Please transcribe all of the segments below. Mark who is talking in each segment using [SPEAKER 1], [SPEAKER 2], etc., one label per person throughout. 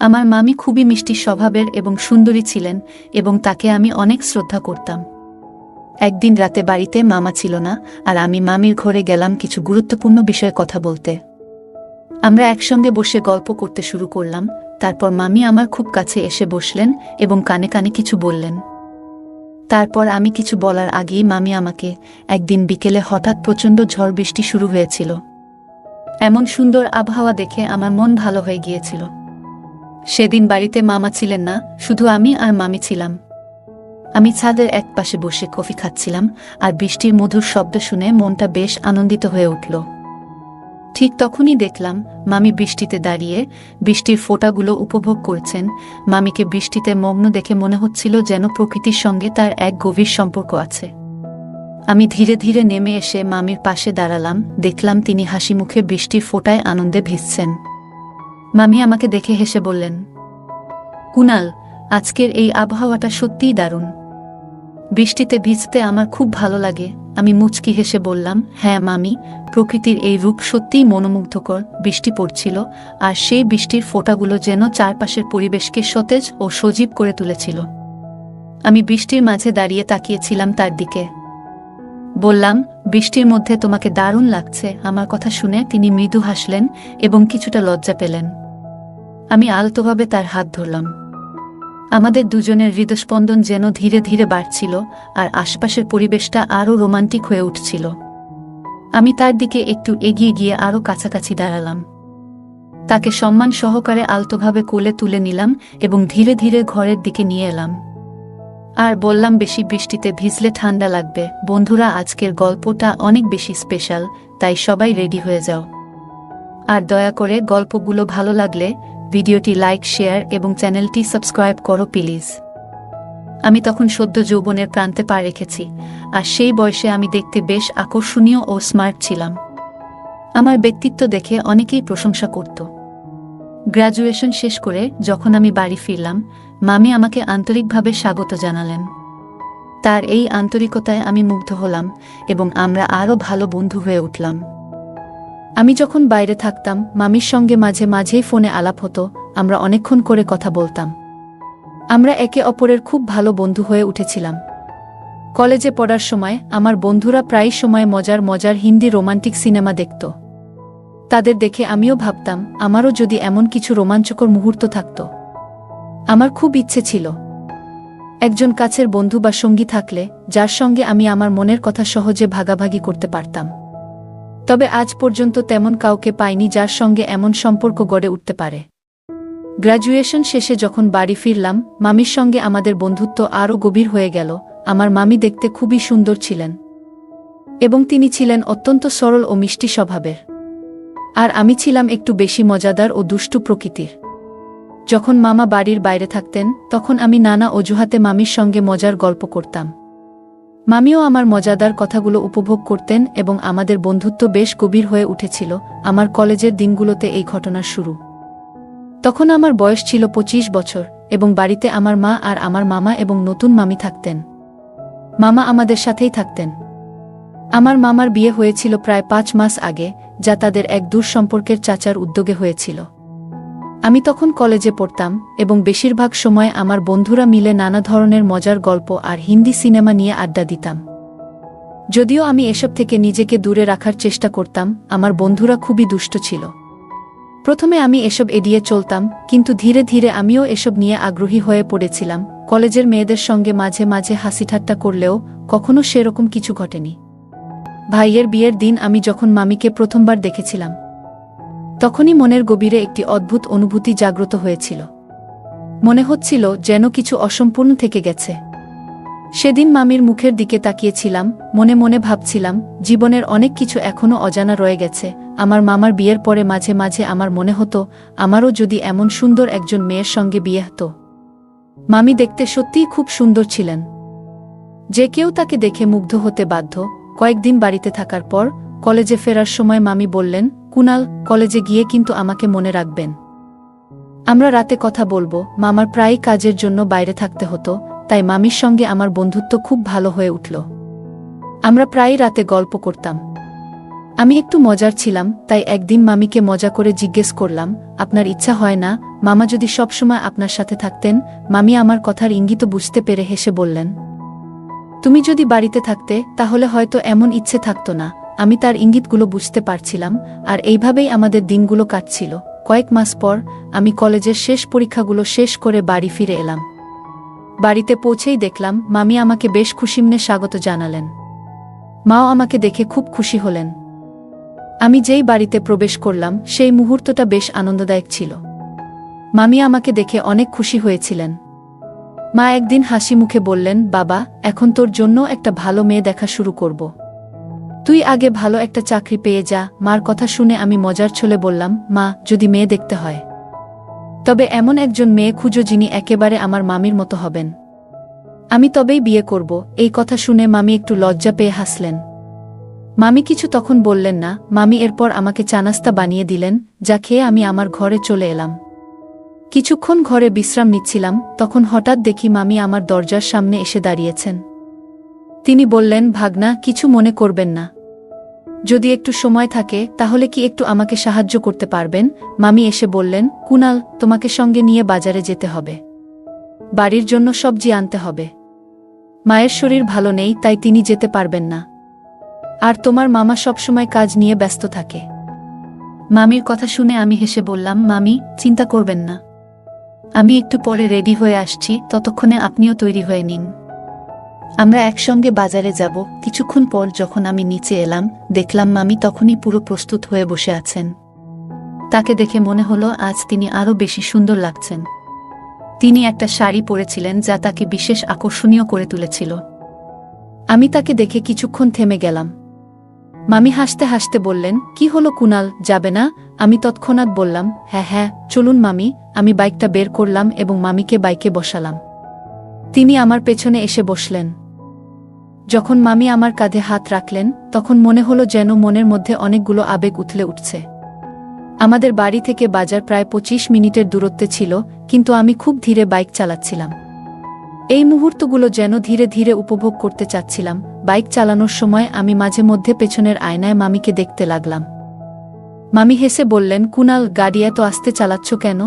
[SPEAKER 1] আমার মামি খুবই মিষ্টি স্বভাবের এবং সুন্দরী ছিলেন এবং তাকে আমি অনেক শ্রদ্ধা করতাম। একদিন রাতে বাড়িতে মামা ছিল না, আর আমি মামির ঘরে গেলাম কিছু গুরুত্বপূর্ণ বিষয়ে কথা বলতে। আমরা একসঙ্গে বসে গল্প করতে শুরু করলাম। তারপর মামি আমার খুব কাছে এসে বসলেন এবং কানে কানে কিছু বললেন। তারপর আমি কিছু বলার আগেই মামি আমাকে, একদিন বিকেলে হঠাৎ প্রচণ্ড ঝড় বৃষ্টি শুরু হয়েছিল। এমন সুন্দর আবহাওয়া দেখে আমার মন ভালো হয়ে গিয়েছিল। সেদিন বাড়িতে মামা ছিলেন না, শুধু আমি আর মামি ছিলাম। আমি ছাদের এক পাশে বসে কফি খাচ্ছিলাম, আর বৃষ্টির মধুর শব্দ শুনে মনটা বেশ আনন্দিত হয়ে উঠল। ঠিক তখনই দেখলাম মামি বৃষ্টিতে দাঁড়িয়ে বৃষ্টির ফোঁটাগুলো উপভোগ করছেন। মামিকে বৃষ্টিতে মগ্ন দেখে মনে হচ্ছিল যেন প্রকৃতির সঙ্গে তার এক গভীর সম্পর্ক আছে। আমি ধীরে ধীরে নেমে এসে মামির পাশে দাঁড়ালাম। দেখলাম তিনি হাসি মুখে বৃষ্টির ফোঁটায় আনন্দে ভিজছেন। মামি আমাকে দেখে হেসে বললেন, কুনাল, আজকের এই আবহাওয়াটা সত্যিই দারুণ। বৃষ্টিতে ভিজতে আমার খুব ভালো লাগে। আমি মুচকি হেসে বললাম, হ্যাঁ মামি, প্রকৃতির এই রূপ সত্যিই মনোমুগ্ধকর। বৃষ্টি পড়ছিল, আর সেই বৃষ্টির ফোঁটাগুলো যেন চারপাশের পরিবেশকে সতেজ ও সজীব করে তুলেছিল। আমি বৃষ্টির মাঝে দাঁড়িয়ে তাকিয়েছিলাম তার দিকে। বললাম, বৃষ্টির মধ্যে তোমাকে দারুণ লাগছে। আমার কথা শুনে তিনি মৃদু হাসলেন এবং কিছুটা লজ্জা পেলেন। আমি আলতোভাবে তার হাত ধরলাম। আমাদের দুজনের হৃদস্পন্দন যেন ধীরে ধীরে বাড়ছিল, আর আশপাশের পরিবেশটা আরও রোমান্টিক হয়ে উঠছিল। আমি তার দিকে একটু এগিয়ে গিয়ে আরও কাছাকাছি দাঁড়ালাম। তাকে সম্মান সহকারে আলতোভাবে কোলে তুলে নিলাম এবং ধীরে ধীরে ঘরের দিকে নিয়ে এলাম। আর বললাম, বেশি বৃষ্টিতে ভিজলে ঠান্ডা লাগবে। বন্ধুরা, আজকের গল্পটা অনেক বেশি স্পেশাল, তাই সবাই রেডি হয়ে যাও। আর দয়া করে গল্পগুলো ভালো লাগলে ভিডিওটি লাইক, শেয়ার এবং চ্যানেলটি সাবস্ক্রাইব করো প্লিজ। আমি তখন সদ্য যৌবনের প্রান্তে পা রেখেছি, আর সেই বয়সে আমি দেখতে বেশ আকর্ষণীয় ও স্মার্ট ছিলাম। আমার ব্যক্তিত্ব দেখে অনেকেই প্রশংসা করত। গ্র্যাজুয়েশন শেষ করে যখন আমি বাড়ি ফিরলাম, মামি আমাকে আন্তরিকভাবে স্বাগত জানালেন। তার এই আন্তরিকতায় আমি মুগ্ধ হলাম এবং আমরা আরও ভালো বন্ধু হয়ে উঠলাম। আমি যখন বাইরে থাকতাম, মামির সঙ্গে মাঝে মাঝেই ফোনে আলাপ হতো। আমরা অনেকক্ষণ করে কথা বলতাম। আমরা একে অপরের খুব ভালো বন্ধু হয়ে উঠেছিলাম। কলেজে পড়ার সময় আমার বন্ধুরা প্রায় সময় মজার মজার হিন্দি রোমান্টিক সিনেমা দেখত। তাদের দেখে আমিও ভাবতাম, আমারও যদি এমন কিছু রোমাঞ্চকর মুহূর্ত থাকত। আমার খুব ইচ্ছে ছিল একজন কাছের বন্ধু বা সঙ্গী থাকলে, যার সঙ্গে আমি আমার মনের কথা সহজে ভাগাভাগি করতে পারতাম। তবে আজ পর্যন্ত তেমন কাউকে পাইনি যার সঙ্গে এমন সম্পর্ক গড়ে উঠতে পারে। গ্র্যাজুয়েশন শেষে যখন বাড়ি ফিরলাম, মামির সঙ্গে আমাদের বন্ধুত্ব আরও গভীর হয়ে গেল। আমার মামি দেখতে খুবই সুন্দর ছিলেন এবং তিনি ছিলেন অত্যন্ত সরল ও মিষ্টি স্বভাবের। আর আমি ছিলাম একটু বেশি মজাদার ও দুষ্টু প্রকৃতির। যখন মামা বাড়ির বাইরে থাকতেন, তখন আমি নানা অজুহাতে মামির সঙ্গে মজার গল্প করতাম। মামিও আমার মজাদার কথাগুলো উপভোগ করতেন এবং আমাদের বন্ধুত্ব বেশ গভীর হয়ে উঠেছিল। আমার কলেজের দিনগুলোতে এই ঘটনার শুরু। তখন আমার বয়স ছিল 25 বছর এবং বাড়িতে আমার মা আর আমার মামা এবং নতুন মামি থাকতেন। মামা আমাদের সাথেই থাকতেন। আমার মামার বিয়ে হয়েছিল প্রায় 5 মাস আগে, যা তাদের এক দূর সম্পর্কের চাচার উদ্যোগে হয়েছিল। আমি তখন কলেজে পড়তাম এবং বেশিরভাগ সময় আমার বন্ধুরা মিলে নানা ধরনের মজার গল্প আর হিন্দি সিনেমা নিয়ে আড্ডা দিতাম। যদিও আমি এসব থেকে নিজেকে দূরে রাখার চেষ্টা করতাম, আমার বন্ধুরা খুবই দুষ্ট ছিল। প্রথমে আমি এসব এড়িয়ে চলতাম, কিন্তু ধীরে ধীরে আমিও এসব নিয়ে আগ্রহী হয়ে পড়েছিলাম। কলেজের মেয়েদের সঙ্গে মাঝে মাঝে হাসিঠাট্টা করলেও কখনো সেরকম কিছু ঘটেনি। ভাইয়ের বিয়ের দিন আমি যখন মামিকে প্রথমবার দেখেছিলাম, তখনই মনের গভীরে একটি অদ্ভুত অনুভূতি জাগ্রত হয়েছিল। মনে হচ্ছিল যেন কিছু অসম্পূর্ণ থেকে গেছে। সেদিন মামির মুখের দিকে তাকিয়েছিলাম, মনে মনে ভাবছিলাম, জীবনের অনেক কিছু এখনো অজানা রয়ে গেছে। আমার মামার বিয়ের পরে মাঝে মাঝে আমার মনে হতো, আমারও যদি এমন সুন্দর একজন মেয়ের সঙ্গে বিয়ে হতো। মামি দেখতে সত্যিই খুব সুন্দর ছিলেন। যে কেউ তাকে দেখে মুগ্ধ হতে বাধ্য। কয়েকদিন বাড়িতে থাকার পর কলেজে ফেরার সময় মামি বললেন, কুনাল, কলেজে গিয়ে কিন্তু আমাকে মনে রাখবেন। আমরা রাতে কথা বলবো। মামার প্রায়ই কাজের জন্য বাইরে থাকতে হতো, তাই মামির সঙ্গে আমার বন্ধুত্ব খুব ভালো হয়ে উঠল। আমরা প্রায়ই রাতে গল্প করতাম। আমি একটু মজার ছিলাম, তাই একদিন মামিকে মজা করে জিজ্ঞেস করলাম, আপনার ইচ্ছা হয় না মামা যদি সবসময় আপনার সাথে থাকতেন। মামি আমার কথার ইঙ্গিত বুঝতে পেরে হেসে বললেন, তুমি যদি বাড়িতে থাকতে তাহলে হয়তো এমন ইচ্ছে থাকতো না। আমি তার ইঙ্গিতগুলো বুঝতে পারছিলাম, আর এইভাবেই আমাদের দিনগুলো কাটছিল। কয়েক মাস পর আমি কলেজের শেষ পরীক্ষাগুলো শেষ করে বাড়ি ফিরে এলাম। বাড়িতে পৌঁছেই দেখলাম মামি আমাকে বেশ খুশিমনে স্বাগত জানালেন। মাও আমাকে দেখে খুব খুশি হলেন। আমি যেই বাড়িতে প্রবেশ করলাম সেই মুহূর্তটা বেশ আনন্দদায়ক ছিল। মামি আমাকে দেখে অনেক খুশি হয়েছিলেন। মা একদিন হাসি মুখে বললেন, বাবা, এখন তোর জন্য একটা ভালো মেয়ে দেখা শুরু করব। তুই আগে ভালো একটা চাকরি পেয়ে যা। মার কথা শুনে আমি মজার ছলে বললাম, মা, যদি মেয়ে দেখতে হয় তবে এমন একজন মেয়ে খুঁজো যিনি একেবারে আমার মামির মতো হবেন। আমি তবেই বিয়ে করব। এই কথা শুনে মামি একটু লজ্জা পেয়ে হাসলেন। মামি কিছু তখন বললেন না। মামি এরপর আমাকে চা নাস্তা বানিয়ে দিলেন, যা খেয়ে আমি আমার ঘরে চলে এলাম। কিছুক্ষণ ঘরে বিশ্রাম নিচ্ছিলাম, তখন হঠাৎ দেখি মামি আমার দরজার সামনে এসে দাঁড়িয়েছেন। তিনি বললেন, ভাগনা, কিছু মনে করবেন না। যদি একটু সময় থাকে তাহলে কি একটু আমাকে সাহায্য করতে পারবেন? মামি এসে বললেন, কুনাল, তোমাকে সঙ্গে নিয়ে বাজারে যেতে হবে। বাড়ির জন্য সবজি আনতে হবে। মায়ের শরীর ভালো নেই, তাই তিনি যেতে পারবেন না। আর তোমার মামা সবসময় কাজ নিয়ে ব্যস্ত থাকে। মামির কথা শুনে আমি হেসে বললাম, মামি, চিন্তা করবেন না। আমি একটু পরে রেডি হয়ে আসছি, ততক্ষণে আপনিও তৈরি হয়ে নিন। আমরা একসঙ্গে বাজারে যাব। কিছুক্ষণ পর যখন আমি নিচে এলাম, দেখলাম মামি তখনই পুরো প্রস্তুত হয়ে বসে আছেন। তাকে দেখে মনে হলো আজ তিনি আরও বেশি সুন্দর লাগছেন। তিনি একটা শাড়ি পরেছিলেন যা তাকে বিশেষ আকর্ষণীয় করে তুলেছিল। আমি তাকে দেখে কিছুক্ষণ থেমে গেলাম। মামি হাসতে হাসতে বললেন, কি হলো কুনাল, যাবে না? আমি তৎক্ষণাৎ বললাম, হ্যাঁ হ্যাঁ, চলুন মামি। আমি বাইকটা বের করলাম এবং মামিকে বাইকে বসালাম। তিনি আমার পেছনে এসে বসলেন। যখন মামি আমার কাঁধে হাত রাখলেন তখন মনে হলো যেন মনের মধ্যে অনেকগুলো আবেগ উথলে উঠছে। আমাদের বাড়ি থেকে বাজার প্রায় 25 মিনিটের দূরত্বে ছিল, কিন্তু আমি খুব ধীরে বাইক চালাচ্ছিলাম। এই মুহূর্তগুলো যেন ধীরে ধীরে উপভোগ করতে চাচ্ছিলাম। বাইক চালানোর সময় আমি মাঝে মধ্যে পেছনের আয়নায় মামিকে দেখতে লাগলাম। মামি হেসে বললেন, কুনাল, গাড়ি এত আস্তে চালাচ্ছ কেন?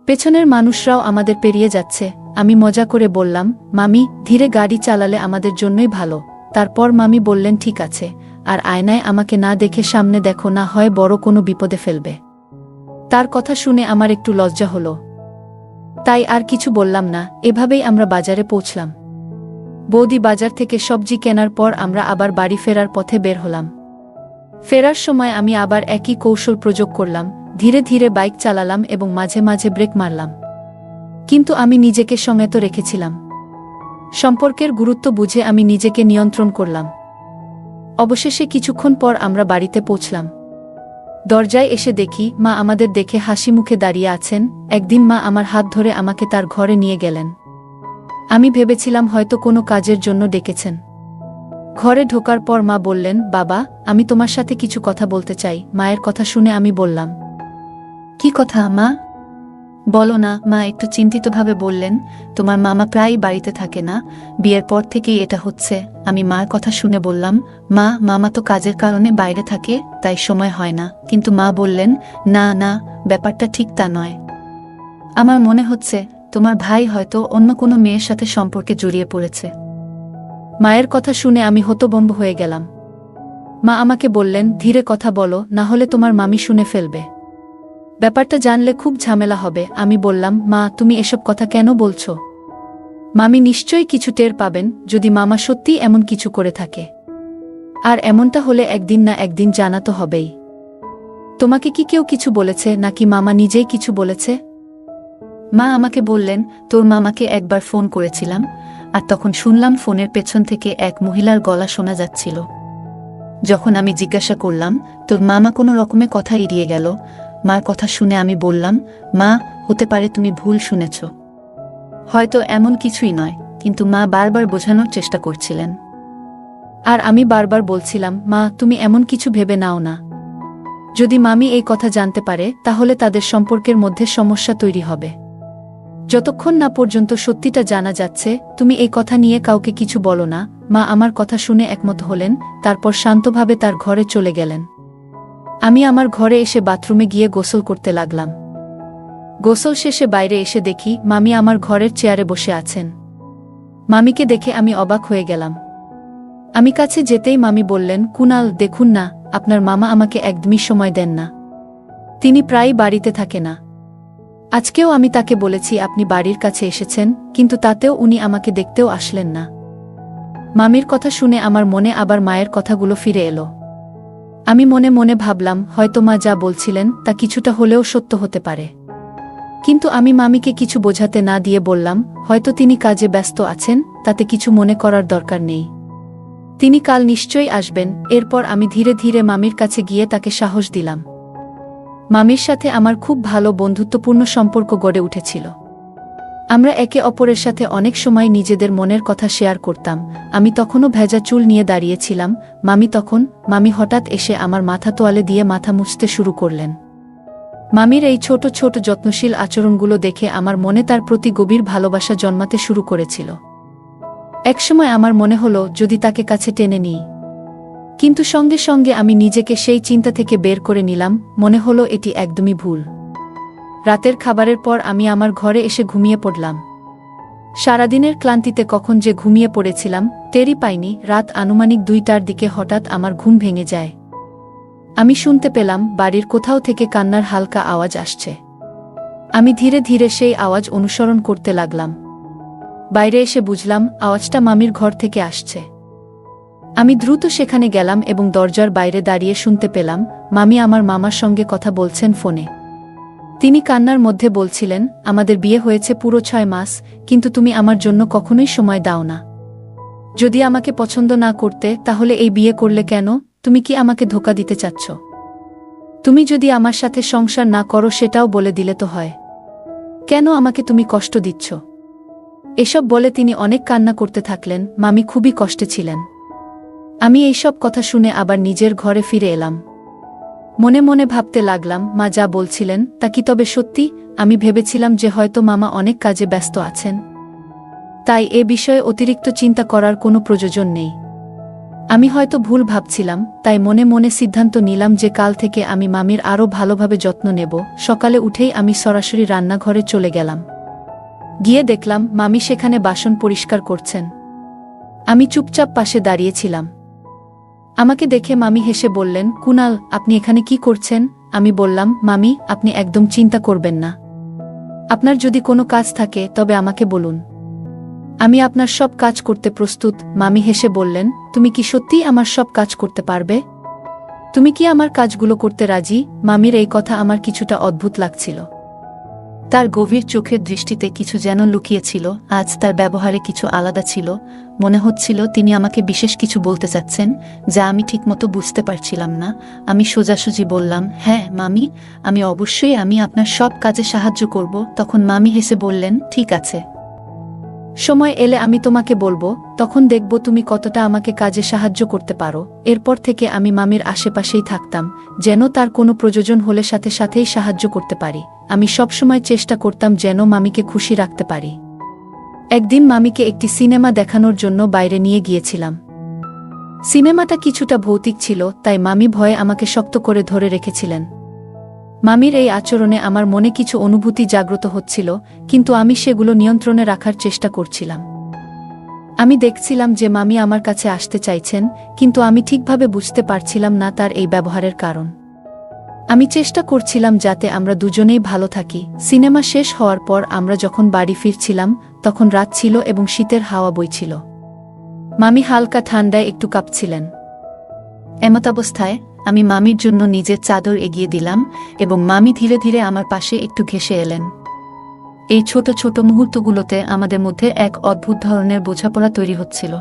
[SPEAKER 1] পেছনের মানুষরাও আমাদের পেরিয়ে যাচ্ছে। আমি মজা করে বললাম, মামি, ধীরে গাড়ি চালালে আমাদের জন্যই ভালো। তারপর মামি বললেন, ঠিক আছে, আর আয়নায় আমাকে না দেখে সামনে দেখো, না হয় বড় কোনো বিপদে ফেলবে। তার কথা শুনে আমার একটু লজ্জা হলো, তাই আর কিছু বললাম না। এভাবেই আমরা বাজারে পৌঁছলাম। বৌদি বাজার থেকে সবজি কেনার পর আমরা আবার বাড়ি ফেরার পথে বের হলাম। ফেরার সময় আমি আবার একই কৌশল প্রয়োগ করলাম। ধীরে ধীরে বাইক চালালাম এবং মাঝে মাঝে ব্রেক মারলাম, কিন্তু আমি নিজেকে সংযত রেখেছিলাম। সম্পর্কের গুরুত্ব বুঝে আমি নিজেকে নিয়ন্ত্রণ করলাম। অবশেষে কিছুক্ষণ পর আমরা বাড়িতে পৌঁছলাম। দরজায় এসে দেখি মা আমাদের দেখে হাসি মুখে দাঁড়িয়ে আছেন। একদিন মা আমার হাত ধরে আমাকে তার ঘরে নিয়ে গেলেন। আমি ভেবেছিলাম হয়তো কোনো কাজের জন্য ডেকেছেন। ঘরে ঢোকার পর মা বললেন, বাবা, আমি তোমার সাথে কিছু কথা বলতে চাই। মায়ের কথা শুনে আমি বললাম, কি কথা মা? বলো না। মা একটু চিন্তিতভাবে বললেন, তোমার মামা প্রায়ই বাড়িতে থাকে না, বিয়ের পর থেকেই এটা হচ্ছে। আমি মার কথা শুনে বললাম, মা, মামা তো কাজের কারণে বাইরে থাকে, তাই সময় হয় না। কিন্তু মা বললেন, না না, ব্যাপারটা ঠিক তা নয়। আমার মনে হচ্ছে তোমার ভাই হয়তো অন্য কোনো মেয়ের সাথে সম্পর্কে জড়িয়ে পড়েছে। মায়ের কথা শুনে আমি হতভম্ব হয়ে গেলাম। মা আমাকে বললেন, ধীরে কথা বলো, না হলে তোমার মামি শুনে ফেলবে। ব্যাপারটা জানলে খুব ঝামেলা হবে। আমি বললাম, মা, তুমি এসব কথা কেন বলছো? মামি নিশ্চয়ই কিছু টের পাবেন যদি মামা সত্যি এমন কিছু করে থাকে। আর এমনটা হলে একদিন না একদিন জানা তো হবেই। তোমাকে কি কেউ কিছু বলেছে, নাকি মামা নিজেই কিছু বলেছে? মা আমাকে বললেন, তোর মামাকে একবার ফোন করেছিলাম, আর তখন শুনলাম ফোনের পেছন থেকে এক মহিলার গলা শোনা যাচ্ছিল। যখন আমি জিজ্ঞাসা করলাম, তোর মামা কোনো রকমে কথা এড়িয়ে গেল। মার কথা শুনে আমি বললাম, মা, হতে পারে তুমি ভুল শুনেছ, হয়তো এমন কিছুই নয়। কিন্তু মা বারবার বোঝানোর চেষ্টা করছিলেন, আর আমি বারবার বলছিলাম, মা, তুমি এমন কিছু ভেবে নাও না। যদি মামি এই কথা জানতে পারে তাহলে তাদের সম্পর্কের মধ্যে সমস্যা তৈরি হবে। যতক্ষণ না পর্যন্ত সত্যিটা জানা যাচ্ছে, তুমি এই কথা নিয়ে কাউকে কিছু বলো না। মা আমার কথা শুনে একমত হলেন, তারপর শান্তভাবে তার ঘরে চলে গেলেন। আমি আমার ঘরে এসে বাথরুমে গিয়ে গোসল করতে লাগলাম। গোসল শেষে বাইরে এসে দেখি মামি আমার ঘরের চেয়ারে বসে আছেন। মামিকে দেখে আমি অবাক হয়ে গেলাম। আমি কাছে যেতেই মামি বললেন, কুনাল, দেখুন না, আপনার মামা আমাকে একদমই সময় দেন না। তিনি প্রায়ই বাড়িতে থাকে না। আজকেও আমি তাকে বলেছি আপনি বাড়ির কাছে এসেছেন, কিন্তু তাতেও উনি আমাকে দেখতেও আসলেন না। মামির কথা শুনে আমার মনে আবার মায়ের কথাগুলো ফিরে এলো। আমি মনে মনে ভাবলাম, হয়তো মা যা বলছিলেন তা কিছুটা হলেও সত্য হতে পারে। কিন্তু আমি মামিকে কিছু বোঝাতে না দিয়ে বললাম, হয়তো তিনি কাজে ব্যস্ত আছেন, তাতে কিছু মনে করার দরকার নেই। তিনি কাল নিশ্চয়ই আসবেন। এরপর আমি ধীরে ধীরে মামির কাছে গিয়ে তাকে সাহস দিলাম। মামির সাথে আমার খুব ভালো বন্ধুত্বপূর্ণ সম্পর্ক গড়ে উঠেছিল। আমরা একে অপরের সাথে অনেক সময় নিজেদের মনের কথা শেয়ার করতাম। আমি তখনও ভেজা চুল নিয়ে দাঁড়িয়েছিলাম। মামি হঠাৎ এসে আমার মাথা তোয়ালে দিয়ে মাথা মুছতে শুরু করলেন। মামির এই ছোট ছোট যত্নশীল আচরণগুলো দেখে আমার মনে তার প্রতি গভীর ভালোবাসা জন্মাতে শুরু করেছিল। একসময় আমার মনে হলো যদি তাকে কাছে টেনে নিই, কিন্তু সঙ্গে সঙ্গে আমি নিজেকে সেই চিন্তা থেকে বের করে নিলাম। মনে হলো এটি একদমই ভুল। রাতের খাবারের পর আমি আমার ঘরে এসে ঘুমিয়ে পড়লাম। সারাদিনের ক্লান্তিতে কখন যে ঘুমিয়ে পড়েছিলাম টেরই পাইনি। রাত আনুমানিক 2টার দিকে হঠাৎ আমার ঘুম ভেঙে যায়। আমি শুনতে পেলাম বাড়ির কোথাও থেকে কান্নার হালকা আওয়াজ আসছে। আমি ধীরে ধীরে সেই আওয়াজ অনুসরণ করতে লাগলাম। বাইরে এসে বুঝলাম আওয়াজটা মামির ঘর থেকে আসছে। আমি দ্রুত সেখানে গেলাম এবং দরজার বাইরে দাঁড়িয়ে শুনতে পেলাম মামি আমার মামার সঙ্গে কথা বলছেন ফোনে। তিনি কান্নার মধ্যে বলছিলেন, আমাদের বিয়ে হয়েছে পুরো 6 মাস, কিন্তু তুমি আমার জন্য কখনোই সময় দাও না। যদি আমাকে পছন্দ না করতে তাহলে এই বিয়ে করলে কেন? তুমি কি আমাকে ধোঁকা দিতে চাচ্ছ? তুমি যদি আমার সাথে সংসার না করো সেটাও বলে দিলে তো হয়। কেন আমাকে তুমি কষ্ট দিচ্ছ? এসব বলে তিনি অনেক কান্না করতে থাকলেন। মামি খুবই কষ্টে ছিলেন। আমি এইসব কথা শুনে আবার নিজের ঘরে ফিরে এলাম। মনে মনে ভাবতে লাগলাম, মা যা বলছিলেন তা কি তবে সত্যি? আমি ভেবেছিলাম যে হয়তো মামা অনেক কাজে ব্যস্ত আছেন, তাই এ বিষয়ে অতিরিক্ত চিন্তা করার কোনো প্রয়োজন নেই। আমি হয়তো ভুল ভাবছিলাম, তাই মনে মনে সিদ্ধান্ত নিলাম যে কাল থেকে আমি মামির আরও ভালোভাবে যত্ন নেব। সকালে উঠেই আমি সরাসরি রান্নাঘরে চলে গেলাম। গিয়ে দেখলাম মামি সেখানে বাসন পরিষ্কার করছেন। আমি চুপচাপ পাশে দাঁড়িয়েছিলাম। আমাকে দেখে মামি হেসে বললেন, কুনাল, আপনি এখানে কি করছেন? আমি বললাম, মামি, আপনি একদম চিন্তা করবেন না। আপনার যদি কোনো কাজ থাকে তবে আমাকে বলুন, আমি আপনার সব কাজ করতে প্রস্তুত। মামি হেসে বললেন, তুমি কি সত্যিই আমার সব কাজ করতে পারবে? তুমি কি আমার কাজগুলো করতে রাজি? মামির এই কথা আমার কিছুটা অদ্ভুত লাগছিল। তার গভীর চোখের দৃষ্টিতে কিছু যেন লুকিয়েছিল। আজ তার ব্যবহারে কিছু আলাদা ছিল। মনে হচ্ছিল তিনি আমাকে বিশেষ কিছু বলতে চাচ্ছেন, যা আমি ঠিকমতো বুঝতে পারছিলাম না। আমি সোজাসুজি বললাম, হ্যাঁ মামি, আমি আপনার সব কাজে সাহায্য করব। তখন মামি হেসে বললেন, ঠিক আছে, সময় এলে আমি তোমাকে বলবো, তখন দেখব তুমি কতটা আমাকে কাজে সাহায্য করতে পারো। এরপর থেকে আমি মামির আশেপাশেই থাকতাম, যেন তার কোনো প্রয়োজন হলে সাথে সাথেই সাহায্য করতে পারি। আমি সবসময় চেষ্টা করতাম যেন মামিকে খুশি রাখতে পারি। একদিন মামিকে একটি সিনেমা দেখানোর জন্য বাইরে নিয়ে গিয়েছিলাম। সিনেমাটা কিছুটা ভৌতিক ছিল, তাই মামি ভয়ে আমাকে শক্ত করে ধরে রেখেছিলেন। মামির এই আচরণে আমার মনে কিছু অনুভূতি জাগ্রত হচ্ছিল, কিন্তু আমি সেগুলো নিয়ন্ত্রণে রাখার চেষ্টা করছিলাম। আমি দেখছিলাম যে মামি আমার কাছে আসতে চাইছেন, কিন্তু আমি ঠিকভাবে বুঝতে পারছিলাম না তার এই ব্যবহারের কারণ। আমি চেষ্টা করছিলাম যাতে আমরা দুজনেই ভালো থাকি। সিনেমা শেষ হওয়ার পর আমরা যখন বাড়ি ফিরছিলাম তখন রাত ছিল এবং শীতের হাওয়া বইছিল। মামি হালকা ঠান্ডায় একটু কাঁপছিলেন। এমতাবস্থায় আমি মামির জন্য নিজের চাদর এগিয়ে দিলাম এবং মামি ধীরে ধীরে আমার পাশে একটু ঘেঁষে এলেন। এই ছোট ছোট মুহূর্তগুলোতে আমাদের মধ্যে এক অদ্ভুত ধরনের বোঝাপড়া তৈরি হচ্ছিল।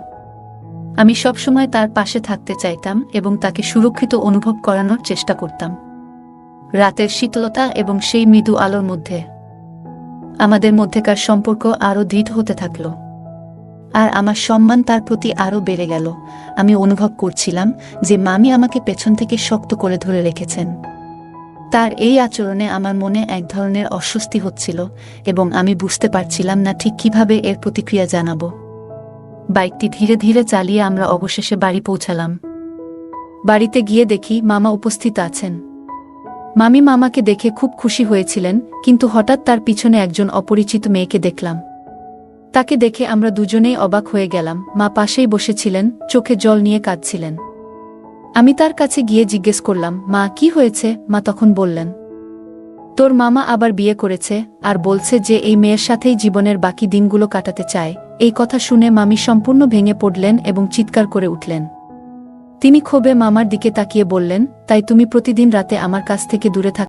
[SPEAKER 1] আমি সবসময় তার পাশে থাকতে চাইতাম এবং তাকে সুরক্ষিত অনুভব করানোর চেষ্টা করতাম। রাতের শীতলতা এবং সেই মৃদু আলোর মধ্যে আমাদের মধ্যেকার সম্পর্ক আরও দৃঢ় হতে থাকল, আর আমার সম্মান তার প্রতি আরও বেড়ে গেল। আমি অনুভব করছিলাম যে মামি আমাকে পেছন থেকে শক্ত করে ধরে রেখেছেন। তার এই আচরণে আমার মনে এক ধরনের অস্বস্তি হচ্ছিল এবং আমি বুঝতে পারছিলাম না ঠিক কিভাবে এর প্রতিক্রিয়া জানাব। বাইকটি ধীরে ধীরে চালিয়ে আমরা অবশেষে বাড়ি পৌঁছালাম। বাড়িতে গিয়ে দেখি মামা উপস্থিত আছেন। মামি মামাকে দেখে খুব খুশি হয়েছিলেন, কিন্তু হঠাৎ তার পিছনে একজন অপরিচিত মেয়েকে দেখলাম। তাকে দেখে আমরা দুজনেই অবাক হয়ে গেলাম। মা পাশেই বসেছিলেন, চোখে জল নিয়ে কাঁদছিলেন। আমি তার কাছে গিয়ে জিজ্ঞেস করলাম, মা কি হয়েছে? মা তখন বললেন, তোর মামা আবার বিয়ে করেছে, আর বলছে যে এই মেয়ের সাথেই জীবনের বাকি দিনগুলো কাটাতে চায়। এই কথা শুনে মামি সম্পূর্ণ ভেঙে পড়লেন এবং চিৎকার করে উঠলেন। তিনি ক্ষোভে মামার দিকে তাকিয়ে বললেন, তাই তুমি প্রতিদিন রাতে আমার কাছ থেকে দূরে থাক।